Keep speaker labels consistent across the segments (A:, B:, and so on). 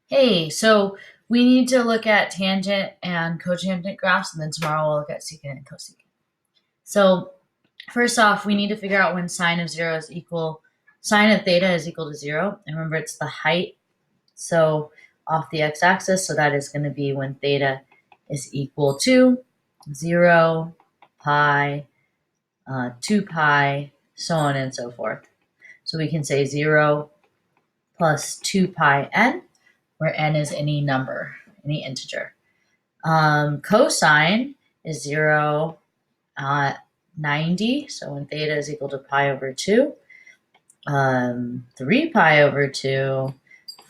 A: Hey, so we need to look at tangent and cotangent graphs, and then tomorrow we'll look at secant and cosecant. So first off, we need to figure out when sine of theta is equal to 0. And remember, it's the height, so off the x-axis, so that is going to be when theta is equal to 0, pi, 2 pi, so on and so forth. So we can say 0 plus 2 pi n, where n is any number, any integer. Cosine is 0 at 90, so when theta is equal to pi over 2. 3 pi over 2,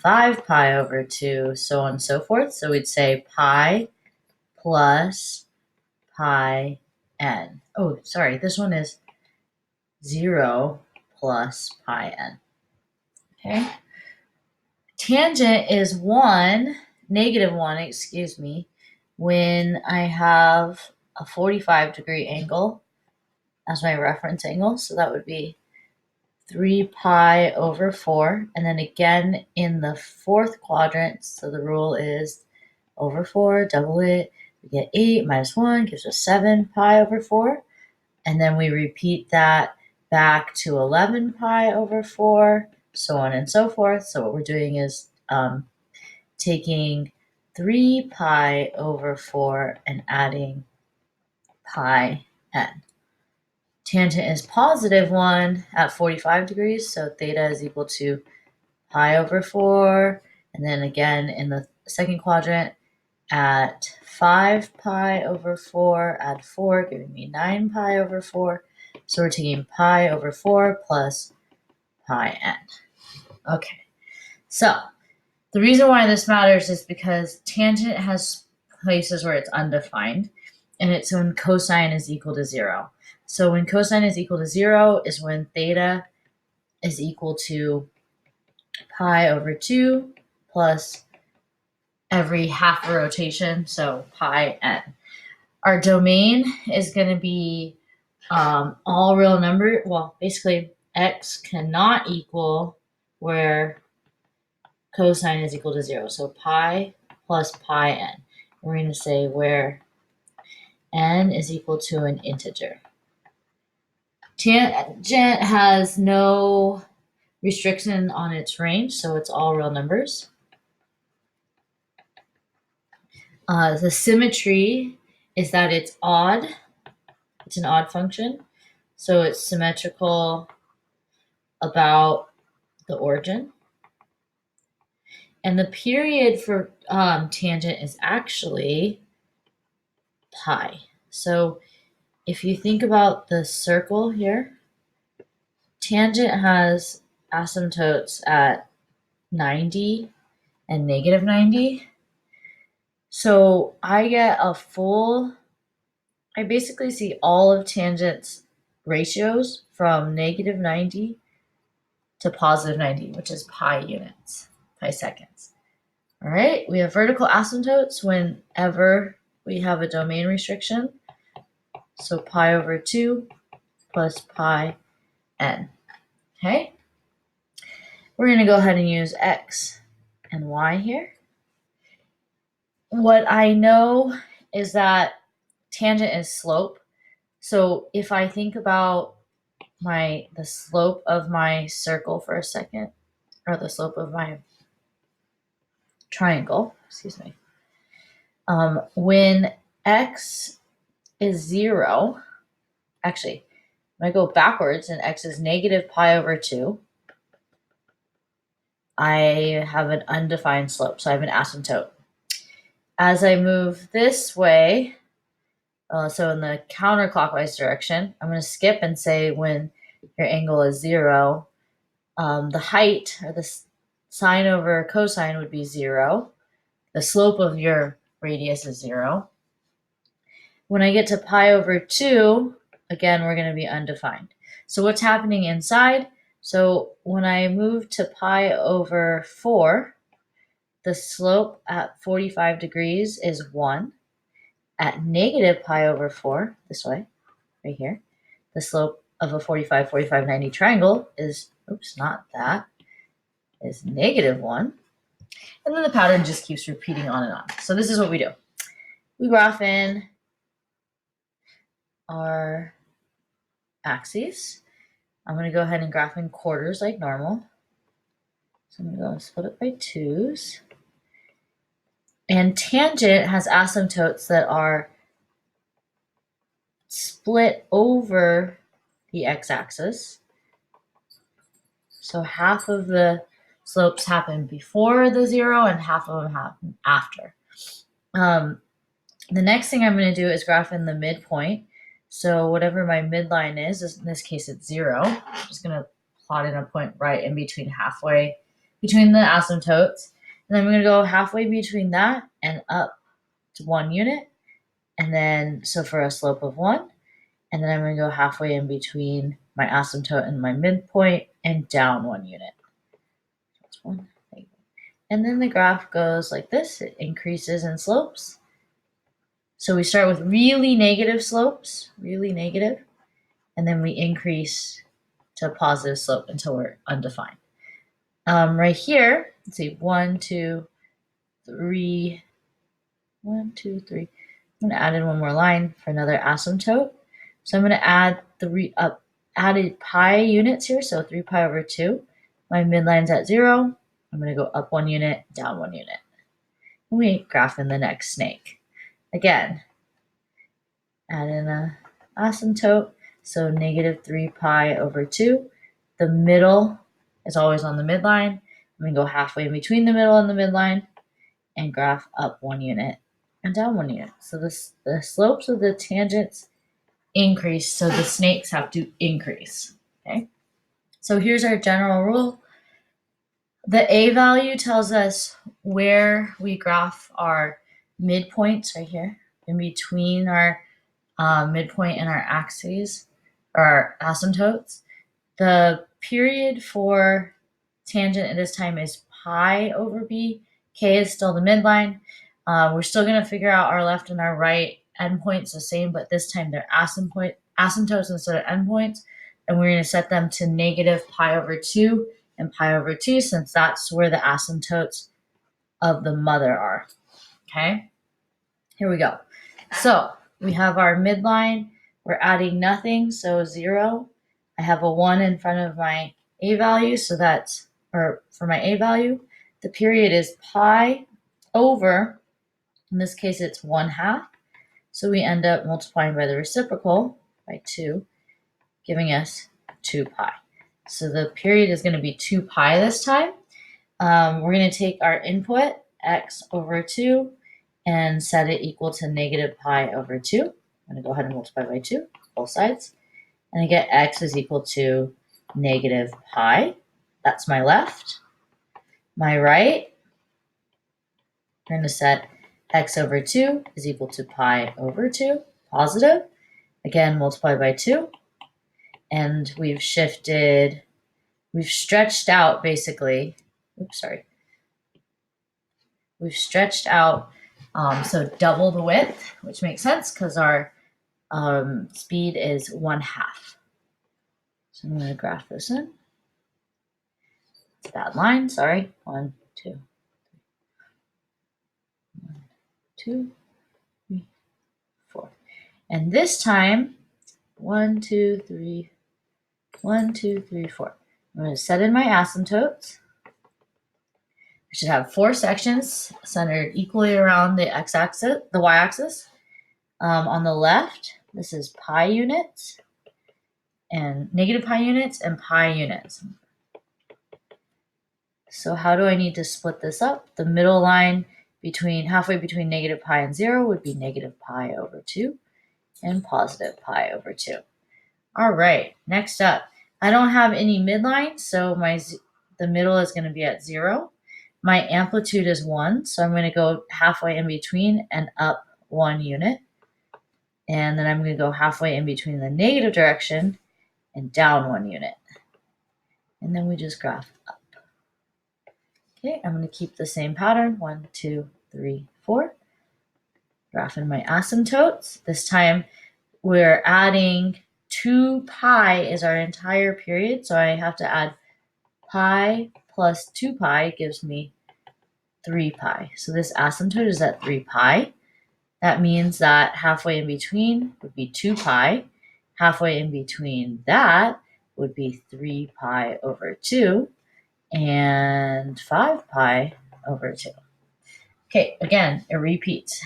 A: 5 pi over 2, so on and so forth. So we'd say pi plus pi n. Oh, sorry, this one is 0 plus pi n. Okay. Tangent is -1, excuse me, when I have a 45-degree angle as my reference angle. So that would be 3 pi over 4. And then again in the fourth quadrant, so the rule is over 4, double it, we get 8 minus 1 gives us 7 pi over 4. And then we repeat that back to 11 pi over 4, so on and so forth. So what we're doing is taking 3 pi over 4 and adding pi n. Tangent is +1 at 45 degrees, so theta is equal to pi over 4. And then again in the second quadrant at 5 pi over 4, add 4, giving me 9 pi over 4. So we're taking pi over 4 plus pi n. Okay, so the reason why this matters is because tangent has places where it's undefined, and it's when cosine is equal to 0. So when cosine is equal to 0 is when theta is equal to pi over 2 plus every half a rotation, so pi n. Our domain is going to be all real number. Well, basically, x cannot equal where cosine is equal to 0. So pi plus pi n. We're going to say where n is equal to an integer. Tangent has no restriction on its range, so it's all real numbers. The symmetry is that it's odd. It's an odd function, so it's symmetrical about the origin. And the period for tangent is actually pi. So if you think about the circle here, tangent has asymptotes at 90 and -90. So I basically see all of tangent's ratios from -90 to +90, which is pi units, pi seconds. All right, we have vertical asymptotes whenever we have a domain restriction. So pi over 2 plus pi n. Okay, we're going to go ahead and use x and y here. What I know is that tangent is slope. So if I think about the slope of my circle for a second, or the slope of my triangle, excuse me. When x is 0, actually, when I go backwards and x is -pi over 2, I have an undefined slope, so I have an asymptote. As I move this way, so in the counterclockwise direction, I'm going to skip and say when your angle is 0, the height, or the sine over cosine, would be 0. The slope of your radius is 0. When I get to pi over 2, again, we're going to be undefined. So what's happening inside? So when I move to pi over 4, the slope at 45 degrees is 1. At -pi over 4, this way, right here, the slope of a 45, 45, 90 triangle is, oops, not that, is -1. And then the pattern just keeps repeating on and on. So this is what we do. We graph in our axes. I'm going to go ahead and graph in quarters like normal. So I'm going to go and split it by 2s. And tangent has asymptotes that are split over the x-axis. So half of the slopes happen before the 0 and half of them happen after. The next thing I'm going to do is graph in the midpoint. So whatever my midline is, in this case it's 0. I'm just going to plot in a point right in between halfway between the asymptotes. And then I'm going to go halfway between that and up to 1 unit. And then, so for a slope of 1. And then I'm going to go halfway in between my asymptote and my midpoint and down 1 unit. That's 1. And then the graph goes like this. It increases in slopes. So we start with really negative slopes, really negative, and then we increase to a positive slope until we're undefined. Right here, let's see, 1, 2, 3, 1, 2, 3. I'm going to add in one more line for another asymptote. So I'm going to add added pi units here, so 3 pi over 2. My midline's at 0. I'm going to go up 1 unit, down 1 unit. And we graph in the next snake. Again, add in a asymptote, so negative 3 pi over 2. The middle is always on the midline. I'm going to go halfway in between the middle and the midline and graph up 1 unit and down 1 unit. So the slopes of the tangents increase, so the snakes have to increase. Okay. So here's our general rule. The A value tells us where we graph our midpoints right here in between our midpoint and our axes, or our asymptotes. The period for tangent at this time is pi over b. K is still the midline. We're still going to figure out our left and our right endpoints the same, but this time they're asymptotes instead of endpoints. And we're going to set them to negative pi over 2 and pi over 2, since that's where the asymptotes of the mother are. Okay, here we go. So we have our midline. We're adding nothing, so 0. I have a 1 in front of my A value, so that's, or for my A value, the period is pi over, in this case it's 1/2. So we end up multiplying by the reciprocal, by 2, giving us 2 pi. So the period is going to be 2 pi this time. We're going to take our input, x over 2, and set it equal to negative pi over 2. I'm going to go ahead and multiply by 2, both sides. And I get x is equal to negative pi. That's my left. My right, I'm going to set x over 2 is equal to pi over 2, positive. Again, multiply by 2. And we've stretched out basically, we've stretched out, so double the width, which makes sense because our speed is 1/2. So I'm going to graph this in. It's a bad line, sorry. 1, 2, 1, 2, 3, 4. And this time, 1, 2, 3, 1, 2, 3, 4. I'm going to set in my asymptotes. I should have 4 sections centered equally around the x-axis, the y-axis. On the left, this is pi units and negative pi units and pi units. So how do I need to split this up? The middle line halfway between negative pi and 0 would be negative pi over 2 and positive pi over 2. All right, next up, I don't have any midline, so the middle is going to be at 0. My amplitude is 1, so I'm going to go halfway in between and up 1 unit. And then I'm going to go halfway in between the negative direction and down 1 unit. And then we just graph up. Okay, I'm going to keep the same pattern, 1, 2, 3, 4. Graph in my asymptotes. This time we're adding 2 pi is our entire period, so I have to add pi plus 2 pi gives me 3 pi. So this asymptote is at 3 pi. That means that halfway in between would be 2 pi. Halfway in between that would be 3 pi over 2 and 5 pi over 2. Okay, again, it repeats.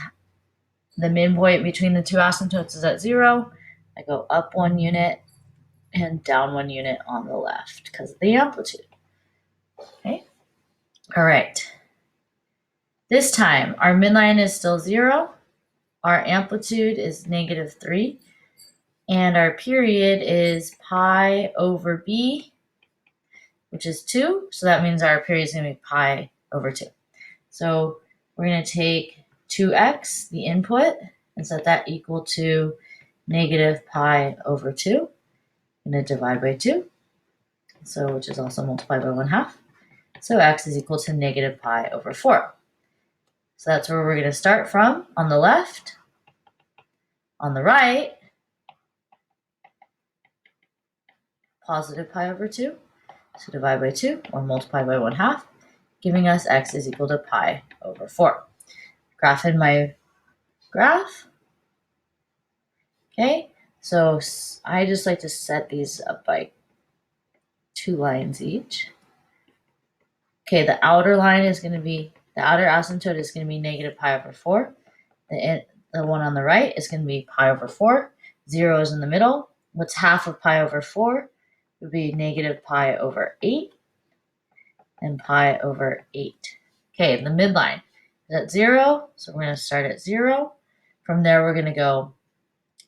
A: The midpoint between the two asymptotes is at 0. I go up 1 unit and down 1 unit on the left because of the amplitude. Okay. All right. This time, our midline is still 0. Our amplitude is -3. And our period is pi over b, which is 2. So that means our period is going to be pi over 2. So we're going to take 2x, the input, and set that equal to -pi over 2. I'm going to divide by 2, so which is also multiplied by 1/2. So x is equal to -pi over 4. So that's where we're going to start from on the left. On the right, positive pi over 2. So divide by 2 or multiply by 1/2, giving us x is equal to pi over 4. Graph in my graph. Okay, so I just like to set these up by 2 lines each. Okay, the outer line is going to be, the outer asymptote is going to be -pi over 4. The one on the right is going to be pi over 4. 0 is in the middle. What's half of pi over 4 would be -pi over 8 and pi over 8. Okay, the midline is at 0, so we're going to start at 0. From there, we're going to go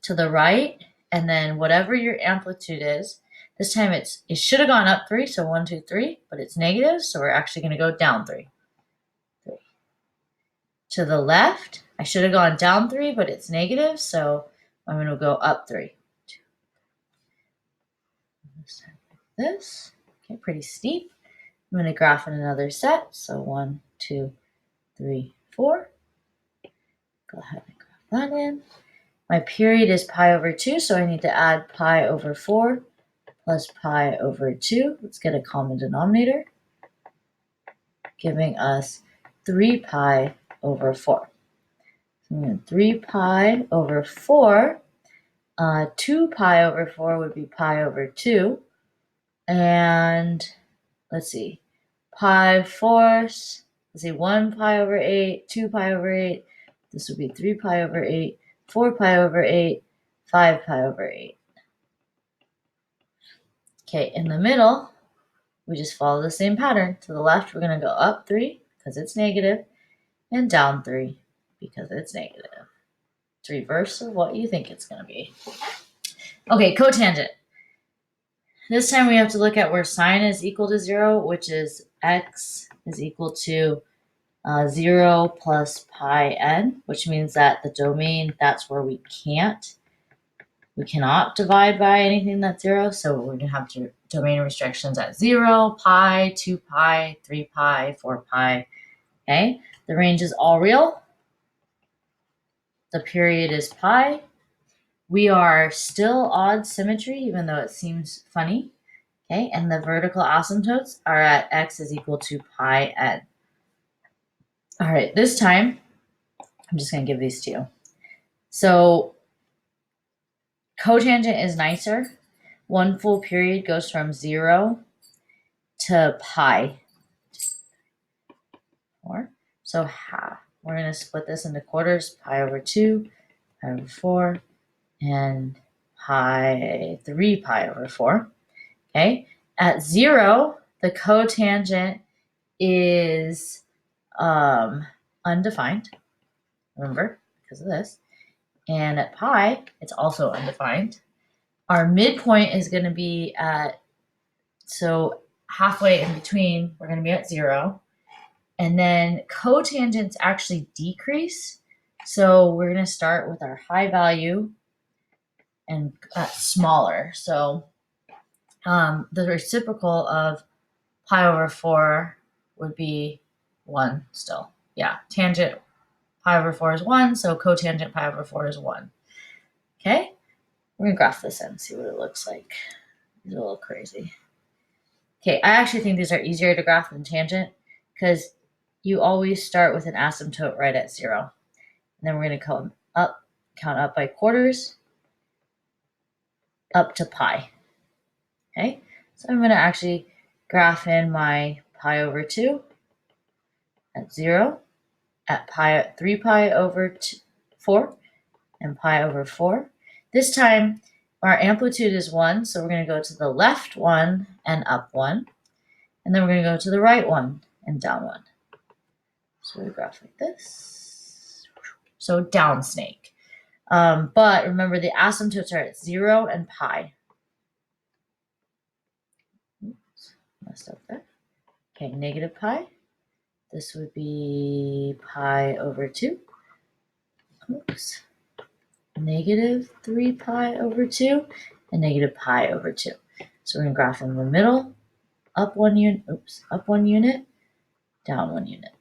A: to the right, and then whatever your amplitude is, this time it should have gone up 3, so 1, 2, 3, but it's negative, so we're actually going to go down 3. To the left, I should have gone down 3, but it's negative, so I'm going to go up 3. This, okay, pretty steep. I'm going to graph in another set, so 1, 2, 3, 4. Go ahead and graph that in. My period is pi over 2, so I need to add pi over 4 plus pi over 2. Let's get a common denominator, giving us 3 pi over 4. So 3 pi over 4. 2 pi over 4 would be pi over 2. And let's see, pi fourths, let's see, 1 pi over 8, 2 pi over 8. This would be 3 pi over 8, 4 pi over 8, 5 pi over 8. Okay, in the middle, we just follow the same pattern. To the left, we're going to go up 3 because it's negative, and down 3 because it's negative. It's reverse of what you think it's going to be. Okay, cotangent. This time we have to look at where sine is equal to 0, which is x is equal to 0 plus pi n, which means that the domain, that's where we cannot divide by anything that's 0, so we're going to have domain restrictions at 0, pi, 2 pi, 3 pi, 4 pi. Okay, the range is all real. The period is pi. We are still odd symmetry, even though it seems funny. Okay, and the vertical asymptotes are at x is equal to pi n. All right, this time, I'm just going to give these to you. So cotangent is nicer. One full period goes from 0 to pi. So half. We're going to split this into quarters, pi over 2, pi over 4, and 3 pi over 4. Okay, at 0, the cotangent is undefined, remember, because of this. And at pi, it's also undefined. Our midpoint is going to be at, so halfway in between, we're going to be at 0. And then cotangents actually decrease. So we're going to start with our high value and smaller. So the reciprocal of pi over 4 would be 1 still. Yeah, tangent pi over 4 is 1, so cotangent pi over 4 is 1. Okay, we're going to graph this and see what it looks like. It's a little crazy. Okay, I actually think these are easier to graph than tangent because you always start with an asymptote right at 0. And then we're going to count up by quarters, up to pi. Okay, so I'm going to actually graph in my pi over 2 at 0, at 3 pi over 4, and pi over 4. This time, our amplitude is 1, so we're going to go to the left 1 and up 1. And then we're going to go to the right 1 and down 1. So we graph like this. So down snake. But remember, the asymptotes are at 0 and pi. Oops, messed up there. Okay, negative pi. This would be pi over 2. Oops. Negative 3 pi over 2 and negative pi over 2. So we're going to graph in the middle, up 1 unit, down 1 unit.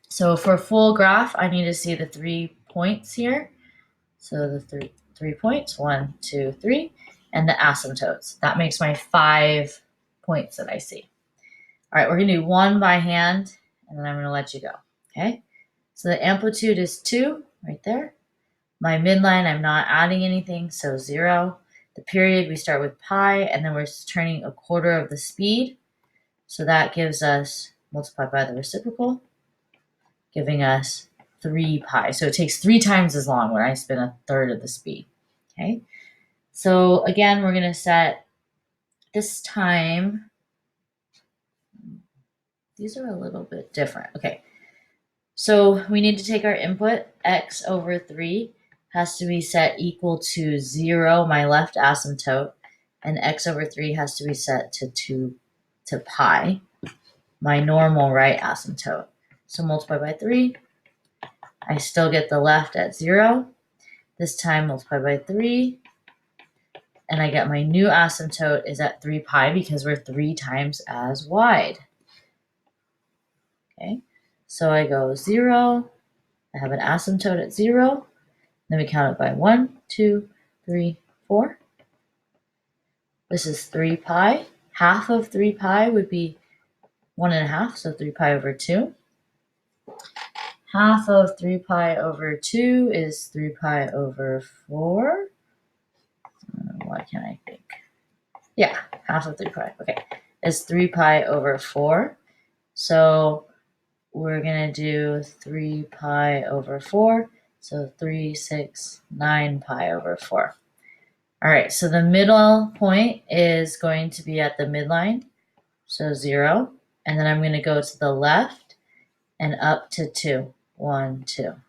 A: So for a full graph, I need to see the 3 points here. So the three points, 1, 2, 3, and the asymptotes. That makes my 5 points that I see. All right, we're going to do one by hand, and then I'm going to let you go. Okay, so the amplitude is 2 right there. My midline, I'm not adding anything, so 0. The period, we start with pi, and then we're turning a quarter of the speed. So that gives us, multiplied by the reciprocal, giving us 3 pi. So it takes 3 times as long when I spin a third of the speed. Okay, so again, we're going to set this time. These are a little bit different. Okay, so we need to take our input, x over 3 has to be set equal to 0, my left asymptote, and x over 3 has to be set to pi, my normal right asymptote. So multiply by 3, I still get the left at 0. This time multiply by 3, and I get my new asymptote is at 3 pi because we're 3 times as wide. Okay, so I go 0, I have an asymptote at 0, then we count it by 1, 2, 3, 4. This is 3 pi. Half of 3 pi would be 1.5, so 3 pi over 2. Half of 3 pi over 2 is 3 pi over 4. Why can't I think? Yeah, half of 3 pi. Okay, is 3 pi over 4. So we're going to do 3 pi over 4. So 3, 6, 9 pi over 4. All right, so the middle point is going to be at the midline, so 0. And then I'm going to go to the left and up to 2. 1, 2. I'm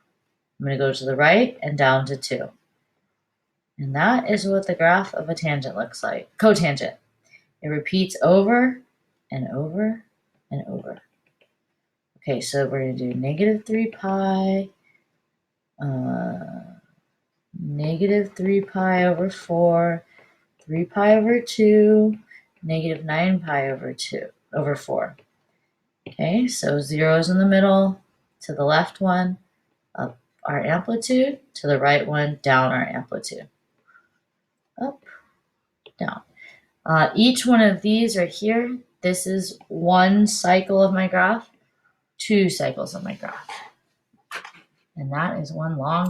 A: going to go to the right and down to 2. And that is what the graph of a tangent looks like. Cotangent. It repeats over and over and over. Okay, so we're going to do negative 3 pi, negative 3 pi over 4, 3 pi over 2, negative 9 pi over 4. Okay, so 0 is in the middle, to the left one, up our amplitude, to the right one, down our amplitude. Up, down. Each one of these right here, this is 1 cycle of my graph, 2 cycles of my graph. And that is one long